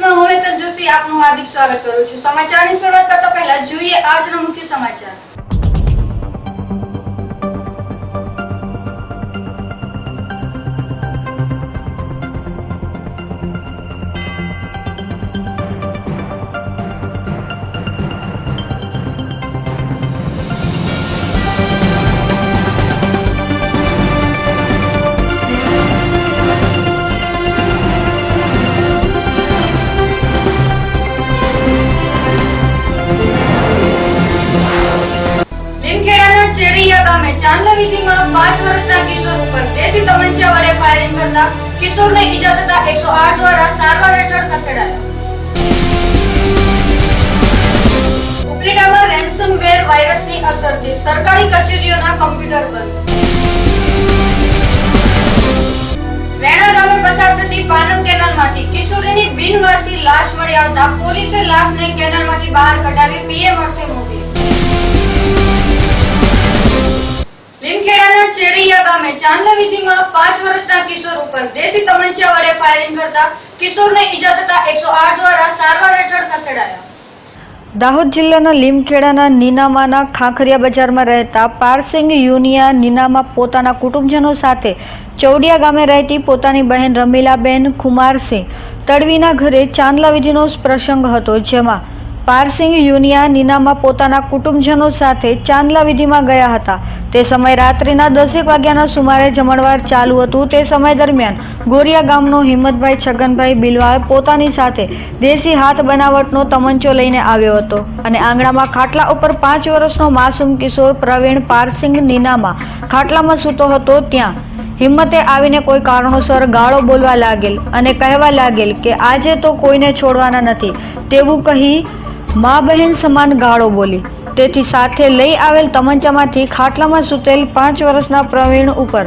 ન્યૂઝમાં હું હેતલ જોશી આપનું હાર્દિક સ્વાગત કરું છું। સમાચારની શરૂઆત કરતા પહેલા જોઈએ આજના મુખ્ય સમાચાર। લીમખેડાના ચેરિયા ગામે ચાંદલા વીથીમાં 5 વર્ષના કિશોર ઉપર દેશી તમંચા વડે ફાયરિંગ કરતા કિશોરને ઈજા થતા 108 દ્વારા સારવાર હેઠળ ખસેડાયો। ઉપલેટામાં રેન્સમવેર વાયરસની અસરથી સરકારી કચેરીઓના કમ્પ્યુટર બંધ। વેણા ગામે પસાર થતી પાનમ કેનાલમાંથી કિશોરીની બિનવાસી લાશ મળી આવતા પોલીસે લાશને કેનાલમાંથી બહાર કઢાવી પીએમ અર્થે મોકલી। લીમખેડાના ચેરિયા ગામે ચાંદલા વીથીમાં 5 વર્ષના કિશોર ઉપર દેશી તમંચા વડે ફાયરિંગ કરતા કિશોરને ઈજા થતા 108 દ્વારા સારવાર હેઠળ ખસેડાયા। દાહોદ જિલ્લાના લીમખેડાના નીનામાના ખાખરિયા બજારમાં રહેતા પારસિંગ યુનિયા નીનામા પોતાના કુટુંબજનો સાથે ચૌડિયા ગામે રહેતી પોતાની બહેન રમીલાબેન ખુમારસિંહ તડવીના ઘરે ચાંદલા વિધિનો પ્રસંગ હતો, જેમાં પારસિંગ યુનિયા નીનામા પોતાના કુટુંબજનો સાથે ચાંદલા વિધિમાં ગયા હતા। તે સમય રાત્રિના 10 વાગ્યાના સુમારે જમણવાર ચાલુ હતું। તે સમય દરમિયાન ગોરિયા ગામનો હિંમતભાઈ છગનભાઈ બિલવાળ પોતાની સાથે દેશી હાથ બનાવટનો તમંચો લઈને આવ્યો હતો અને આંગણામાં ખાટલા ઉપર 5 વર્ષનો માસૂમ કિશોર પ્રવીણ પારસિંગ નીનામા ખાટલામાં સૂતો હતો। ત્યાં હિંમતે આવીને કોઈ કારણોસર ગાળો બોલવા લાગેલ અને કહેવા લાગેલ કે આજે તો કોઈને છોડવાના નથી તેવું કહી મા બહેન સમાન ગાળો બોલી। તેથી સાથે લઈ આવેલ તમંચામાંથી ખાટલામાં સૂતેલ 5 વર્ષના પ્રવીણ ઉપર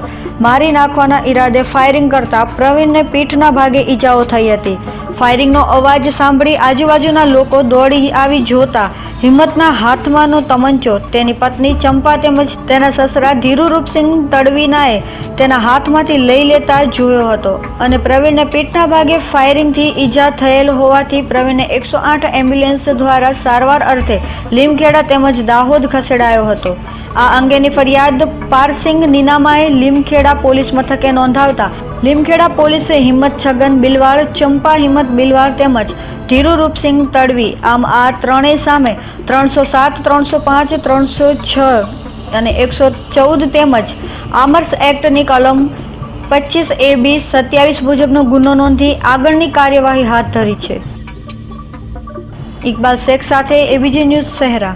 મારી નાખવાના ઈરાદે ફાયરિંગ કરતા પ્રવીણને પીઠના ભાગે ઈજાઓ થઈ હતી। ફાયરિંગનો અવાજ સાંભળી આજુબાજુના લોકો દોડી આવી જોતા હિંમતના હાથમાંનો તમંચો તેની પત્ની ચંપા તેમજ તેના સસરા ધીરુરૂપસિંહ તડવીનાએ તેના હાથમાંથી લઈ લેતા જોયો હતો અને પ્રવીણને પીઠના ભાગે ફાયરિંગથી ઈજા થયેલ હોવાથી પ્રવીણને 108 એમ્બ્યુલન્સ દ્વારા સારવાર અર્થે લીમખેડા તેમજ દાહોદ ખસેડાયો હતો। આ અંગેની ફરિયાદ પારસિંગ નીનામાએ લીમખેડા પોલીસ મથકે નોંધાવતા લીમખેડા પોલીસે હિંમત છગન બિલવાળ, ચંપા હિંમત બિલવાળ તેમજ ધીરુરૂપસિંહ તડવી આમ આ ત્રણેય સામે 307, 305, 306 અને 114 તેમજ આમર્સ એક્ટની કલમ 25A, B, 27 મુજબનો ગુનો નોંધી આગળની કાર્યવાહી હાથ ધરી છે। ઇકબાલ શેખ સાથે એબીજી ન્યૂઝ શહેરા।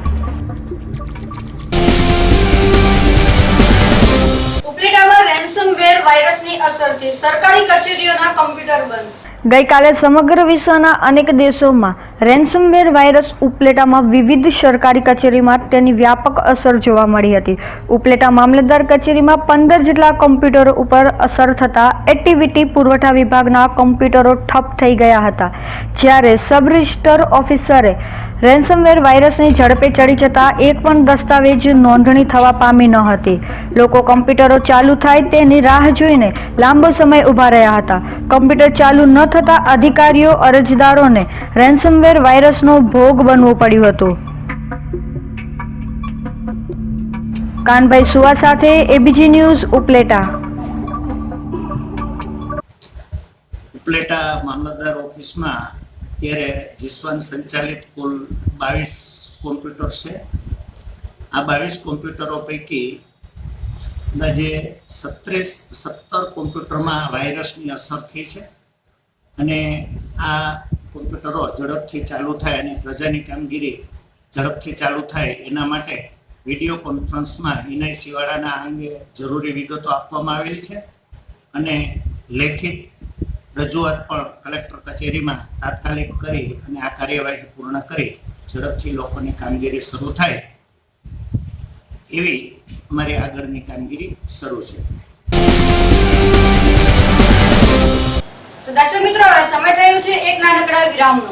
ઉપલેટામાં રેન્સમવેર વાયરસની અસરથી સરકારી કચેરીઓના કમ્પ્યુટર બંધ। ગઈકાલે સમગ્ર વિશ્વના અનેક દેશોમાં રેન્સમવેર વાયરસ ઉપલેટામાં વિવિધ સરકારી કચેરીમાં તેની વ્યાપક અસર જોવા મળી હતી। ઉપલેટા મામલતદાર કચેરીમાં 15 જેટલા કમ્પ્યુટરો ઉપર અસર થતા એક્ટિવિટી પુરવઠા વિભાગના કમ્પ્યુટરો ઠપ થઈ ગયા હતા, જ્યારે સબ રજિસ્ટર ઓફિસરે રેન્સમવેર વાયરસની ઝડપે ચડી જતા એક પણ દસ્તાવેજ નોંધણી થવા પામી ન હતી। લોકો કમ્પ્યુટરો ચાલુ થાય તેની રાહ જોઈને લાંબો સમય ઊભા રહ્યા હતા। કમ્પ્યુટર ચાલુ ન થતા અધિકારીઓ અરજદારોને રેન્સમવેર વાયરસનો ભોગ બનવું પડ્યું હતું। કાનભાઈ સુવા સાથે એબીજી ન્યૂઝ ઉપલેટા। ઉપલેટા મામલતદાર ઓફિસમાં અત્યારે જીસ્વાન સંચાલિત કુલ 22 કોમ્પ્યુટર છે। આ 22 કોમ્પ્યુટરો પૈકી અંદાજે 17 કોમ્પ્યુટરમાં વાયરસની અસર થઈ છે અને આ કોમ્પ્યુટરો ઝડપથી ચાલુ થાય અને પ્રજાની કામગીરી ઝડપથી ચાલુ થાય એના માટે વિડીયો કોન્ફરન્સમાં એનઆઈસી વાળાના અંગે જરૂરી વિગતો આપવામાં આવેલી છે અને લેખિત રજૂઆત પણ કલેક્ટર કચેરીમાં તાત્કાલિક કરી અને આ કાર્યવાહી પૂર્ણ કરી ઝડપથી લોકોની કામગીરી શરૂ થાય એવી અમારી આગળની કામગીરી શરૂ છે। તો દર્શક મિત્રો, હવે સમય થયો છે એક નાનકડા વિરામનો।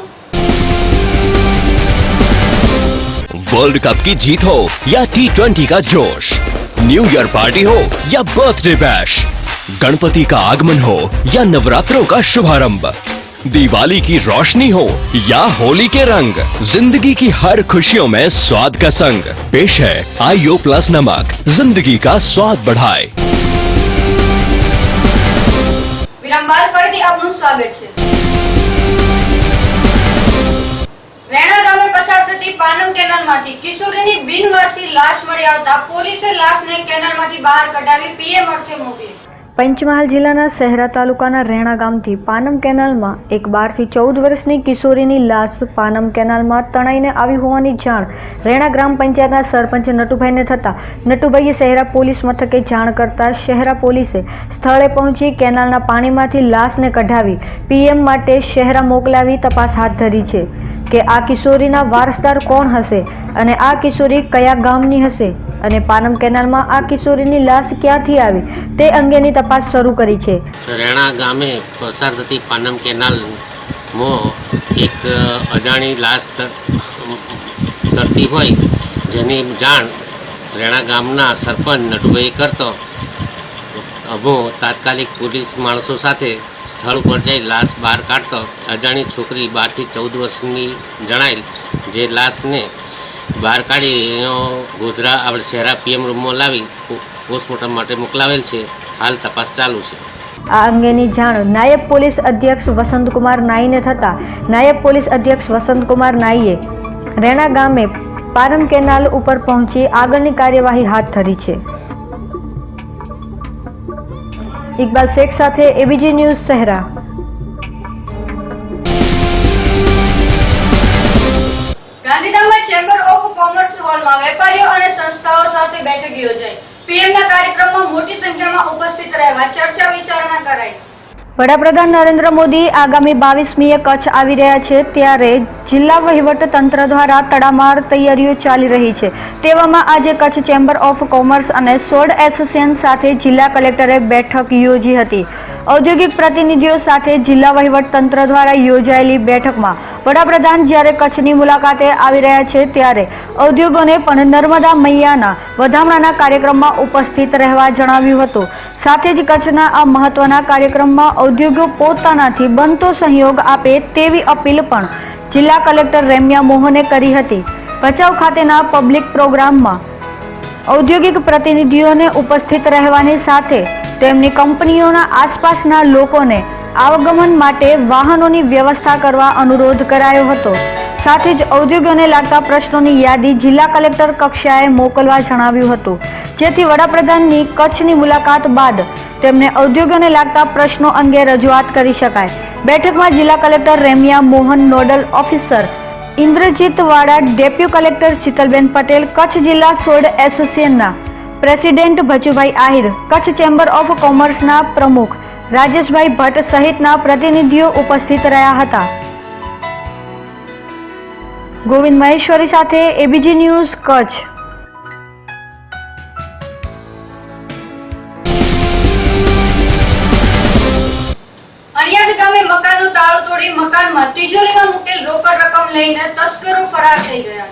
वर्ल्ड कप की जीत हो या T20 का जोश, न्यू ईयर पार्टी हो या बर्थडे बैश, गणपति का आगमन हो या नवरात्रों का शुभारंभ, दिवाली की रोशनी हो या होली के रंग, जिंदगी की हर खुशियों में स्वाद का संग पेश है आईओ प्लस नमक, जिंदगी का स्वाद बढ़ाए। વિરામ બાદ ફરીથી આપનું સ્વાગત છે। રેણા ગામે પસાર થતી પાનમ કેનાલમાંથી કિશોરીની બિનવારસી લાશ મળી આવતા પોલીસે લાશને કેનાલમાંથી બહાર કઢાવી પીએમ અર્થે મોકલી। પંચમહાલ જિલ્લાના શહેરા તાલુકાના રેણા ગામથી પાનમ કેનાલમાં એક 12 થી 14 વર્ષની કિશોરીની લાશ પાનમ કેનાલમાં તણાઈને આવી હોવાની જાણ રેણા ગ્રામ પંચાયતના સરપંચ નટુભાઈને થતા નટુભાઈએ શહેરા પોલીસ મથકે જાણ કરતા શહેરા પોલીસે સ્થળે પહોંચી કેનાલના પાણીમાંથી લાશને કઢાવી પીએમ માટે શહેરા મોકલાવી તપાસ હાથ ધરી છે કે આ કિશોરીના વારસદાર કોણ હશે અને આ કિશોરી કયા ગામની હશે અને પાનમ કેનાલમાં આ કિશોરીની લાશ ક્યાંથી આવી તે અંગેની તપાસ શરૂ કરી છે। રેણા ગામે પસાર થતી પાનમ કેનાલમાં એક અજાણી લાશ તરતી હોય જેની જાણ રેણા ગામના સરપંચ નટુભાઈ કરતો અમો તાત્કાલિક પોલીસ માણસો સાથે સ્થળ પર જઈ લાશ બહાર કાઢતો અજાણી છોકરી 12 થી 14 વર્ષની જણાયેલ જે લાશને બહાર કાઢી એનો ગોધરા આપણે શહેરા પીએમ રૂમમાં લાવી પોસ્ટમોર્ટમ માટે મોકલાવેલ છે। હાલ તપાસ ચાલુ છે। આ અંગેની જાણ નાયબ પોલીસ અધ્યક્ષ વસંતકુમાર નાઈને થતા નાયબ પોલીસ અધ્યક્ષ વસંતકુમાર નાઈએ રેણા ગામે પાનમ કેનાલ ઉપર પહોંચી આગળની કાર્યવાહી હાથ ધરી છે। ઇકબાલ શેખ સાથે એબીજી ન્યૂઝ શહેરા। ગાંધીધામમાં ચેમ્બર ઓફ કોમર્સ હોલમાં વેપારીઓ અને સંસ્થાઓ સાથે બેઠક યોજાઈ। પીએમના કાર્યક્રમમાં મોટી સંખ્યામાં ઉપસ્થિત રહેવા ચર્ચા વિચારણા કરાઈ। વડાપ્રધાન નરેન્દ્ર મોદી આગામી 22મીએ કચ્છ આવી રહ્યા છે ત્યારે જિલ્લા વહીવટ તંત્ર દ્વારા તડામાર તૈયારીઓ ચાલી રહી છે। તેવામાં આજે કચ્છ ચેમ્બર ઓફ કોમર્સ અને સોડ એસોસિએશન સાથે જિલ્લા કલેક્ટરે બેઠક યોજી હતી। ઔદ્યોગિક પ્રતિનિધિઓ સાથે જિલ્લા વહીવટ તંત્ર દ્વારા યોજાયેલી બેઠકમાં વડાપ્રધાન જ્યારે કચ્છની મુલાકાતે આવી રહ્યા છે ત્યારે ઉદ્યોગોને પણ નર્મદા મૈયાના વધામણાના કાર્યક્રમમાં ઉપસ્થિત રહેવા જણાવ્યું હતું। સાથે જ કચ્છના આ મહત્વના કાર્યક્રમમાં ઉદ્યોગો પોતાનાથી બનતો સહયોગ આપે તેવી અપીલ પણ જિલ્લા કલેક્ટર રેમ્યા મોહને કરી હતી। ભચાઉ ખાતેના પબ્લિક પ્રોગ્રામમાં ઔદ્યોગિક પ્રતિનિધિઓને ઉપસ્થિત રહેવાની સાથે તેમની કંપનીઓના આસપાસના લોકોને આવગમન માટે વાહનોની વ્યવસ્થા કરવા અનુરોધ કરાયો હતો। સાથે જ ઉદ્યોગોને લાગતા પ્રશ્નોની યાદી જિલ્લા કલેક્ટર કક્ષાએ મોકલવા જણાવ્યું હતું જેથી વડાપ્રધાનની કચ્છની મુલાકાત બાદ તેમને ઉદ્યોગોને લાગતા પ્રશ્નો અંગે રજૂઆત કરી શકાય। બેઠકમાં જિલ્લા collector Remya Mohan, nodal officer Indrajit Vada, deputy collector Shitalben Patel, Kutch જિલ્લા સોડ એસોસિએશનના president Bhachubhai Ahir, Kutch chamber of કોમર્સના પ્રમુખ રાજેશભાઈ ભટ્ટ સહિતના પ્રતિનિધિઓ ઉપસ્થિત રહ્યા હતા। ગોવિંદ મહેશ્વરી સાથે એબીજી ન્યૂઝ કચ્છ। અણિયાદ ગામે મકાનનું તાળું તોડી મકાનમાં તિજોરીમાં મૂકેલ રોકડ રકમ લઈને તસ્કરો ફરાર થઈ ગયા।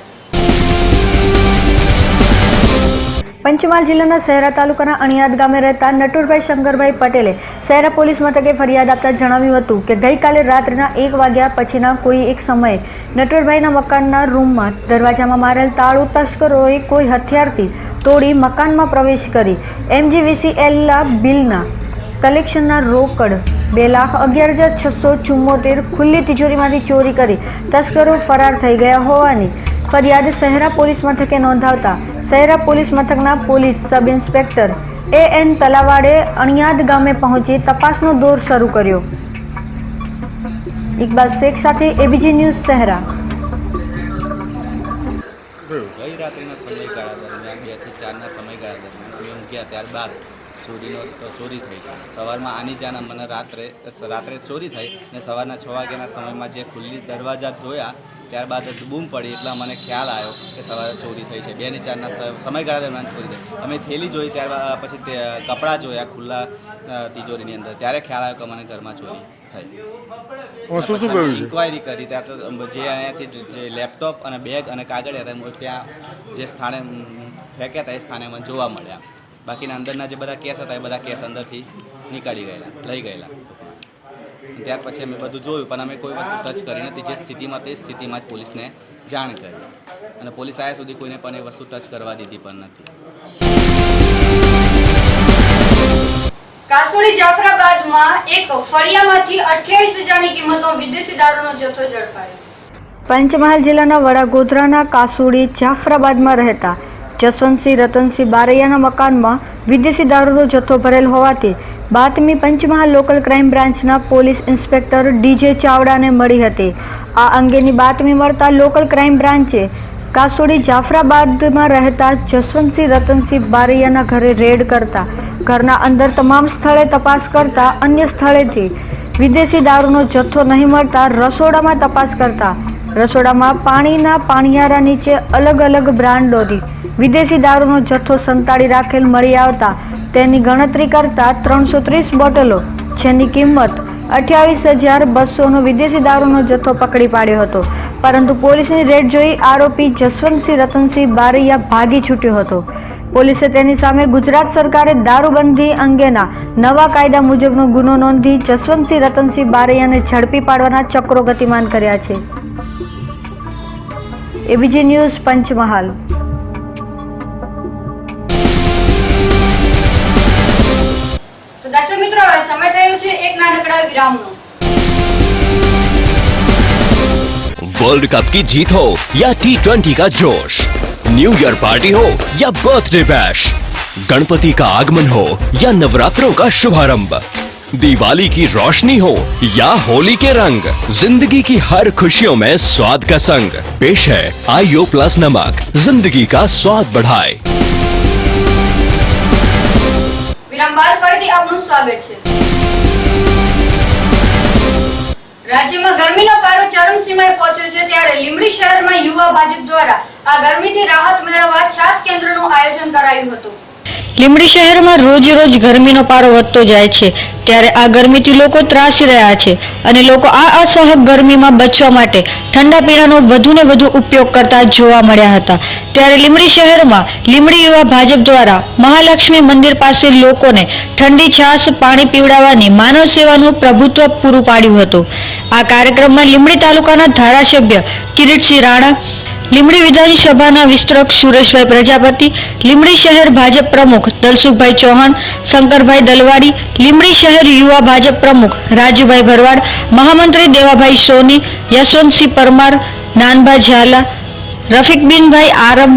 પંચમહાલ જિલ્લાના શહેરા તાલુકાના અણિયાદ ગામે રહેતા નટુરભાઈ શંકરભાઈ પટેલે શહેરા પોલીસ મથકે ફરિયાદ આપતા જણાવ્યું હતું કે ગઈકાલે રાત્રિના 1 વાગ્યા પછીના કોઈ એક સમયે નટુરભાઈના મકાનના રૂમમાં દરવાજામાં મારેલ તાળું તસ્કરોએ કોઈ હથિયારથી તોડી મકાનમાં પ્રવેશ કરી MGVCLના બિલના કલેક્શનના રોકડ 2,11,674 ખુલ્લી તિજોરીમાંથી ચોરી કરી તસ્કરો ફરાર થઈ ગયા હોવાની ફરિયાદ શહેરા પોલીસ મથકે નોંધાવતા શહેરા પોલીસ મથકના પોલીસ સબ ઇન્સ્પેક્ટર AN તલાવાડે અણિયાદ ગામે પહોંચી તપાસનો દોર શરૂ કર્યો। ઇકબાલ શેખ સાથે એબીજી ન્યૂઝ શહેરા। ગઈ રાત્રિના સમયગાળા દરમિયાન 2 થી 4ના સમયગાળા દરમિયાન અમે ઊંઘ્યા ત્યારબાદ ચોરી થઈ છે। સવારમાં આની જાણ મને રાત્રે ચોરી થઈ અને સવારના 6 વાગ્યાના સમયમાં જે ખુલ્લી દરવાજા જોયા ત્યારબાદ બૂમ પડી એટલે મને ખ્યાલ આવ્યો કે સવારે ચોરી થઈ છે। 2 થી 4ના સમયગાળા દરમિયાન ચોરી થઈ। અમે થેલી જોઈ ત્યારબાદ પછી તે કપડાં જોયા ખુલ્લા તિજોરીની અંદર ત્યારે ખ્યાલ આવ્યો કે મને ઘરમાં ચોરી થઈ। શું કહ્યું છે? ઇન્ક્વાયરી કરી ત્યાં તો જે અહીંયાથી જે લેપટોપ અને બેગ અને કાગળ હતા ત્યાં જે સ્થાને ફેંક્યા હતા એ સ્થાને મને જોવા મળ્યા। બાકીના અંદરના જે બધા કેસ હતા એ બધા કેસ અંદરથી નીકાળી ગયેલા, લઈ ગયેલા। ત્યાર પછી અમે બધું જોયું પણ અમે કોઈ વસ્તુ ટચ કરી નથી. જે સ્થિતિમાં તે સ્થિતિમાં જ પોલીસને જાણ કરી અને પોલીસ આયા સુધી કોઈને પણ એ વસ્તુ ટચ કરવા દીધી પણ નથી. કાસોડી જાફરાબાદમાં એક ફળિયામાંથી 28,000ની કિંમતનો વિદેશી દારૂનો જથ્થો ઝડપાયો. પંચમહાલ જિલ્લાના વડાગોધરાના કાસોડી જાફરાબાદમાં રહેતા જસવંતસિંહ રતનસિંહ બારૈયાના મકાનમાં વિદેશી દારૂનો જથ્થો ભરેલ હોવાથી બાતમી પંચમહાલ લોકલ ક્રાઇમ બ્રાન્ચના પોલીસ ઇન્સ્પેક્ટર ડીજે ચાવડાને મળી હતી. આ અંગેની બાતમી મળતા લોકલ ક્રાઇમ બ્રાન્ચે કાસોડી જાફરાબાદમાં રહેતા જસવંતસિંહ રતનસિંહ બારૈયાના ઘરે રેડ કરતા ઘરના અંદર તમામ સ્થળે તપાસ કરતા અન્ય સ્થળેથી વિદેશી દારૂનો જથ્થો નહીં મળતા રસોડામાં તપાસ કરતા રસોડામાં પાણીના પાણિયારા નીચે અલગ અલગ બ્રાન્ડોની વિદેશી દારૂનો જથ્થો સંતાડી રાખેલ મળી આવતા તેની ગણતરી કરતા 330 બોટલો જેની કિંમત 28,200નો વિદેશી દારૂનો જથ્થો પકડી પાડ્યો હતો. પરંતુ પોલીસની રેડ જોઈ આરોપી જસવંતસિંહ રતનસિંહ બારૈયા ભાગી છૂટ્યો હતો. પોલીસે તેની સામે ગુજરાત સરકારે દારૂબંધી અંગેના નવા કાયદા મુજબનો ગુનો નોંધી જસવંતસિંહ રતનસિંહ બારૈયાને ઝડપી પાડવાના ચક્રો ગતિમાન કર્યા છે. ABG news Panchmahal. તો દર્શક મિત્રો, હવે સમય થયો છે એક નાનકડા વિરામનો. वर्ल्ड कप की जीत हो या T20 का जोश, न्यू ईयर पार्टी हो या बर्थडे बैश, गणपति का आगमन हो या नवरात्रों का शुभारंभ, दिवाली की रोशनी हो या होली के रंग, जिंदगी की हर खुशियों में स्वाद का संग पेश है आईओ प्लस नमक, जिंदगी का स्वाद बढ़ाए. વિરામ બાદ ફરીથી આપનું સ્વાગત છે. રાજ્યમાં ગરમીનો પારો ચરમસીમાએ પહોંચ્યો છે ત્યારે લીંબડી શહેરમાં યુવા ભાજપ દ્વારા આ ગરમીથી રાહત મેળવવા છાસ કેન્દ્રનું આયોજન કરાયું હતું. લીંબડી શહેરમાં રોજ રોજ ગરમીનો પારો વધતો જાય છે ત્યારે આ ગરમીથી લોકો ત્રાસી રહ્યા છે અને લોકો આ અસહ્ય ગરમીમાં બચવા માટે ઠંડા પીણાનો વધુને વધુ ઉપયોગ કરતા જોવા મળ્યા હતા. ત્યારે લીંબડી શહેરમાં લીંબડી યુવા ભાજપ દ્વારા મહાલક્ષ્મી મંદિર પાસે લોકોને ઠંડી છાશ પાણી પીવડાવવાની માનવ સેવાનું પ્રભુત્વ પૂરું પાડ્યું હતું. આ કાર્યક્રમમાં લીંબડી તાલુકાના ધારાસભ્ય કિરીટસિંહ રાણા, લીંબડી વિધાનસભાના વિસ્તરક સુરેશભાઈ પ્રજાપતિ, લીંબડી શહેર ભાજપ પ્રમુખ દલસુખભાઈ ચૌહાણ, શંકરભાઈ દલવાડી, લીંબડી શહેર યુવા ભાજપ પ્રમુખ રાજુભાઈ ભરવાડ, મહામંત્રી દેવાભાઈ સોની, યશવંતસિંહ પરમાર, નાનભા ઝાલા, રફીકબીનભાઈ આરબ,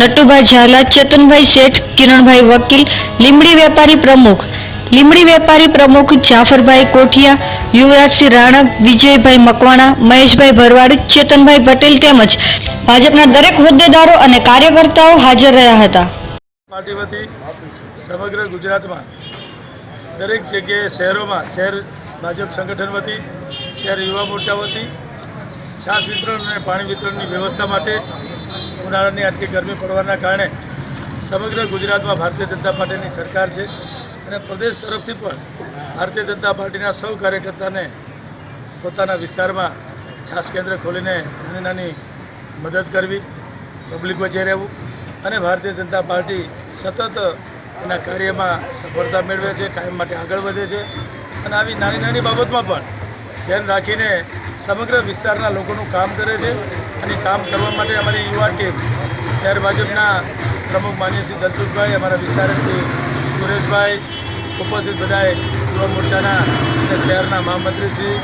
નટુભાઈ ઝાલા, ચેતનભાઈ શેઠ, કિરણભાઈ વકીલ, લીંબડી વેપારી પ્રમુખ જાફરભાઈ કોઠિયા, યુવરાજસિંહ રાણા, વિજયભાઈ મકવાણા, મહેશભાઈ ભરવાડ, ચેતનભાઈ પટેલ તેમજ ભાજપના દરેક હોદ્દેદારો અને કાર્યકર્તાઓ હાજર રહ્યા હતા. પાર્ટી વતી સમગ્ર ગુજરાતમાં દરેક જગ્યાએ શહેરોમાં શહેર ભાજપ સંગઠન વતી, શહેર યુવા મોરચા વતી છાશ વિતરણ અને પાણી વિતરણની વ્યવસ્થા માટે ઉનાળાની આટલી ગરમી પડવાના કારણે સમગ્ર ગુજરાતમાં ભારતીય જનતા પાર્ટીની સરકાર છે અને પ્રદેશ તરફથી પણ ભારતીય જનતા પાર્ટીના સૌ કાર્યકર્તાને પોતાના વિસ્તારમાં છાશ કેન્દ્ર ખોલીને નાની નાની મદદ કરવી, પબ્લિક વચ્ચે રહેવું અને ભારતીય જનતા પાર્ટી સતત એના કાર્યમાં સફળતા મેળવે છે, કાયમ માટે આગળ વધે છે અને આવી નાની નાની બાબતમાં પણ ધ્યાન રાખીને સમગ્ર વિસ્તારના લોકોનું કામ કરે છે. અને કામ કરવા માટે અમારી યુવા ટીમ શહેર ભાજપના પ્રમુખ માન્ય શ્રી દલસુખભાઈ, અમારા વિસ્તારથી સુરેશભાઈ, ઉપસ્થિત બધાએ યુવા મોરચાના અને શહેરના મહામંત્રી શ્રી,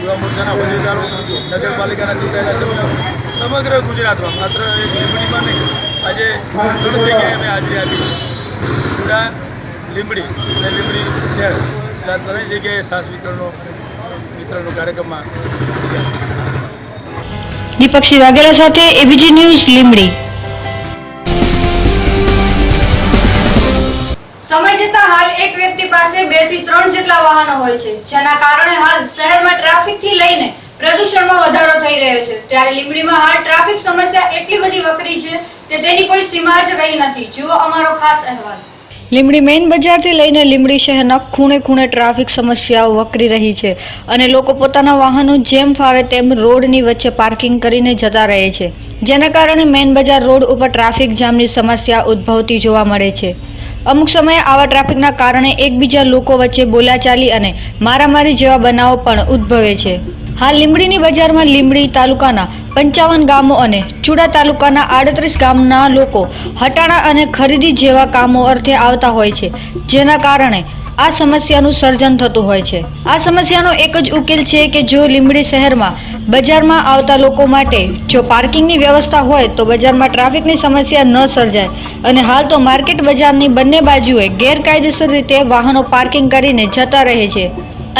યુવા મોરચાના હોદ્દેદારો, નગરપાલિકાના ચૂંટાયેલા સભ્યો સમગ્ર ગુજરાતમાં, માત્ર એક લીંબડીમાં નહીં, આજે 3 જગ્યાએ અમે હાજરી આપી છે. ચુડા, લીંબડી અને લીંબડી શહેર, આ 3 જગ્યાએ છાશ વિતરણનો કાર્યક્રમમાં. દીપકસિંહ વાઘેલા સાથે એબીજી ન્યૂઝ લીંબડી. સમય જતા હાલ એક વ્યક્તિ પાસે 2 થી 3 જેટલા વાહનો હોય છે, જેના કારણે હાલ શહેરમાં ટ્રાફિકથી લઈને પ્રદૂષણમાં વધારો થઈ રહ્યો છે. ત્યારે લીંબડીમાં હાલ ટ્રાફિક સમસ્યા એટલી બધી વકરી છે કે તેની કોઈ સીમા જ રહી નથી. જુઓ અમારો ખાસ અહેવાલ. લીંબડી મેઇન બજારથી લઈને લીંબડી શહેરના ખૂણે ખૂણે ટ્રાફિક સમસ્યાઓ વકરી રહી છે અને લોકો પોતાના વાહનો જેમ ફાવે તેમ રોડની વચ્ચે પાર્કિંગ કરીને જતા રહે છે, જેના કારણે મેઇન બજાર રોડ ઉપર ટ્રાફિક જામની સમસ્યા ઉદ્ભવતી જોવા મળે છે. અમુક સમયે આવા ટ્રાફિકના કારણે એકબીજા લોકો વચ્ચે બોલાચાલી અને મારામારી જેવા બનાવો પણ ઉદ્ભવે છે. હાલ લીંબડીની બજારમાં લીંબડી તાલુકાના 55 ગામો અને ચુડા તાલુકાના 38 ગામના લોકો હટાણા અને ખરીદી જેવા કામો અર્થે આવતા હોય છે, જેના કારણે આ સમસ્યાનું સર્જન થતું હોય છે. આ સમસ્યાનો એક જ ઉકેલ છે કે જો લીંબડી શહેરમાં બજારમાં આવતા લોકો માટે જો પાર્કિંગની વ્યવસ્થા હોય તો બજારમાં ટ્રાફિકની સમસ્યા ન સર્જાય. અને હાલ તો માર્કેટ બજારની બંને બાજુએ ગેરકાયદેસર રીતે વાહનો પાર્કિંગ કરીને જતા રહે છે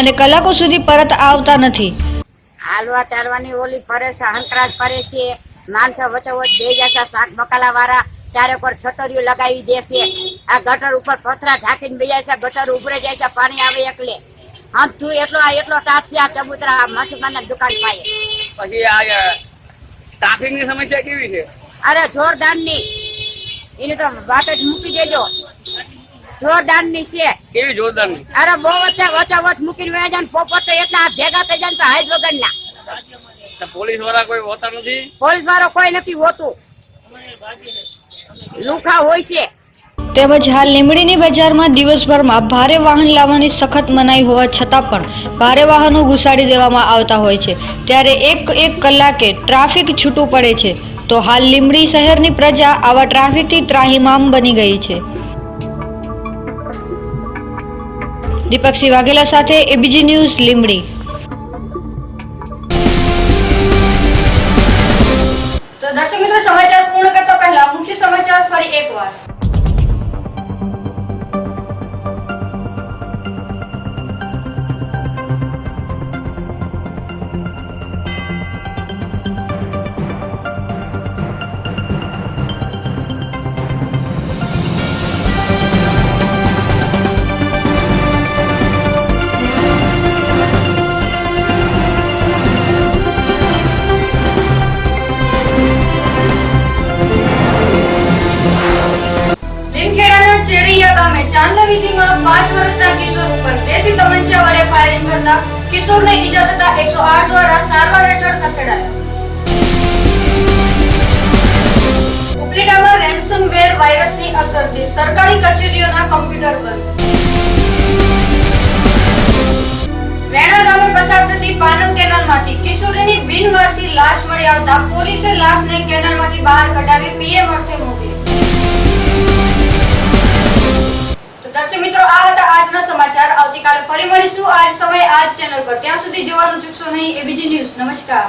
અને કલાકો સુધી પરત આવતા નથી. હાલવા ચાલવાની ઓલી ફરે છે, હંકરાજ ફરે છે, માણસો વચ્ચોવચ બે જશે, શાક બકાલા વાળા ચારે પર છટરીઓ લગાવી દેશે, આ ગટર ઉપર પથરા ઢાંકીને બેજાય છે, ગટર ઉભરે જાય છે, પાણી આવે એકલે હાથું એટલો તાસ છે. આ ચબૂતરા માછીમારના દુકાન પાયે પછી આ ટ્રાફિકની સમસ્યા કેવી છે? અરે જોરદારની, એની તો વાત જ મૂકી દેજો, જોરદારની છે. કેવી જોરદારની? અરે બહુ વચ્ચોવચ મૂકીને વયા જાય, પોપટ તો એટલા ભેગા થઈ જાય તો હાઈજ વગરના. પોલીસ વાળા કોઈ હોતા નથી? પોલીસ વાળો કોઈ નથી હોતું, લુખા હોય છે. તેમજ હાલ લીંબડીની બજારમાં દિવસભરમાં ભારે વાહન લાવવાની સખત મનાઈ હોવા છતાં પણ ભારે વાહનો ઘુસાડી દેવામાં આવતા હોય છે, ત્યારે એક કલાકે ટ્રાફિક છૂટું પડે છે. તો હાલ લીંબડી શહેરની પ્રજા આવા ટ્રાફિકથી ત્રાહિમામ બની ગઈ છે. દીપકસિંહ વાઘેલા સાથે એબીજી ન્યૂઝ લીંબડી. તો દર્શક મિત્રો, સમાચાર પૂર્ણ કરતા પહેલા મુખ્ય સમાચાર ફરી એકવાર. લીમખેડાના ચેરિયા ગામે ચાંદલા વીથીમાં 5 વર્ષના કિશોર ઉપર દેશી તમંચા વડે ફાયરિંગ કરતા કિશોરને ઈજા થતા 108 દ્વારા સારવાર હેઠળ ખસેડાયો. ઉપલેટામાં રેન્સમવેર વાયરસની અસરથી સરકારી કચેરીઓના કમ્પ્યુટર બંધ. રેણા ગામે પસાર થતી પાનમ કેનાલમાંથી કિશોરીની બિનવારસી લાશ મળી આવતા પોલીસે લાશને કેનાલમાંથી બહાર કઢાવી પીએમ અર્થે મોકલી. દર્શક મિત્રો, આ હતા આજના સમાચાર. આવતીકાલે ફરી મળીશું આજ સમયે આજ ચેનલ પર. ત્યાં સુધી જોવાનું ચૂકશો નહીં. ABG news. નમસ્કાર.